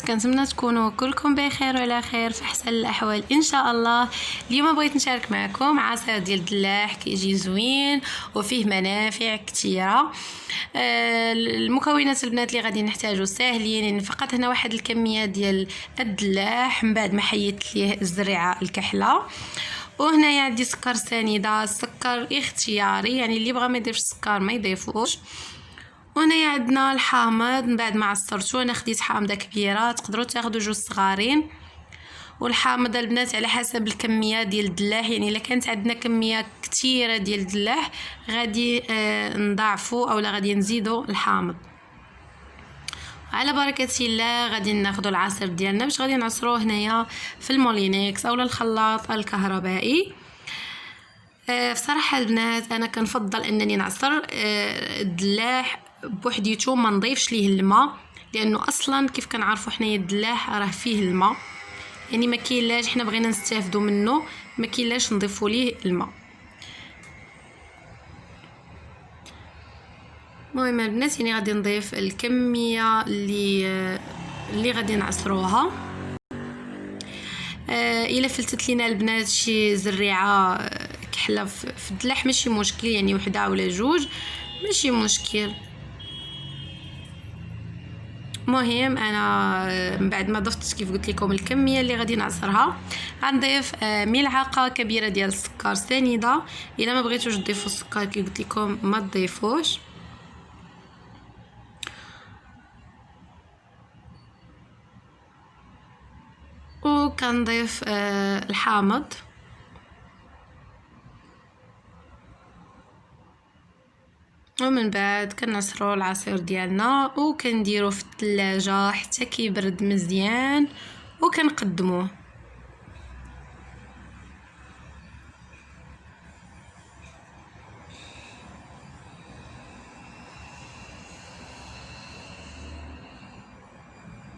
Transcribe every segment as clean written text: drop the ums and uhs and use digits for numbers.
كنتمنى تكونوا كلكم بخير وعلى خير في احسن الاحوال ان شاء الله. اليوم بغيت نشارك معكم عصير ديال الدلاح كيجي زوين وفيه منافع كثيره. المكونات البنات اللي غادي نحتاجو ساهلين، يعني فقط هنا واحد الكميه ديال الدلاح من بعد ما حيدت ليه الزريعه الكحله. وهنايا عندي سكر سنيده، السكر اختياري يعني اللي بغى ما يضيفش السكر ما يضيفوش. وهنايا عندنا الحامض من بعد ما عصرته، انا خديت حامضه كبيره، تقدروا تاخذوا جوج صغارين. والحامض البنات على حسب الكميه ديال الدلاح، يعني الا كانت عندنا كميه كثيره ديال الدلاح غادي نضاعفوا اولا غادي نزيدوا الحامض. على بركه الله غادي ناخذوا العصير ديالنا باش غادي نعصروه هنايا في المولينكس اولا الخلاط الكهربائي. بصراحه البنات انا كنفضل انني نعصر الدلاح بوحديته، ما نضيفش ليه الماء، لانه اصلا كيف كنعرفوا حنايا الدلاح راه فيه الماء، يعني ما كاينلاش حنا بغينا نستافدوا منه ما كاينلاش نضيفوا ليه الماء. المهم البنات يعني غادي نضيف الكميه اللي غادي نعصروها. الا فلتت لينا البنات شي زريعه كحله في الدلاح ماشي مشكل، يعني وحده ولا جوج ماشي مشكل. مهم انا من بعد ما ضفت كيف قلت لكم الكميه اللي غادي نعصرها غنضيف ملعقه كبيره ديال السكر سنيده. الا ما بغيتوش تضيفوا السكر كي قلت لكم ما تضيفوش. وكنضيف الحامض. ومن بعد كنعصروا العصير ديالنا وكنديروه في الثلاجه حتى كيبرد مزيان وكنقدموه.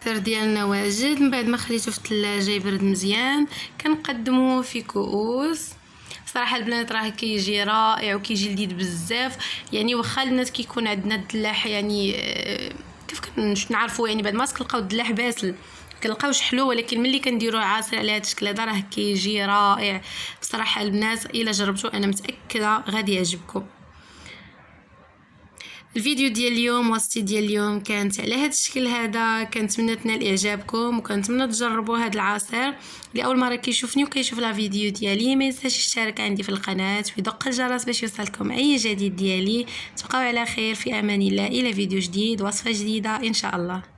العصير ديالنا واجد، من بعد ما خليته في الثلاجه يبرد مزيان كنقدموه في كؤوس. صراحه البنات راه كيجي رائع وكيجي لذيذ بزاف، يعني واخا الناس كيكون عندنا الدلاح يعني كيف كنعرفوا يعني بعد ما كنلقاو الدلاح باسل كنلقاوش حلو، ولكن ملي كنديروه عصير على هذا الشكل هذا راه كيجي رائع بصراحه البنات. الا جربتوا انا متاكده غادي يعجبكم. الفيديو ديال اليوم وصفتي ديال اليوم كانت على هذا الشكل هذا، كنتمنى تنال اعجابكم وكنتمنى تجربوا هذا العصير. لاول مره كيشوفني وكيشوف لا فيديو ديالي ما ينساش يشترك عندي في القناه ويدق الجرس باش يوصلكم اي جديد ديالي. تبقاو على خير في امان الله، الى فيديو جديد وصفه جديده ان شاء الله.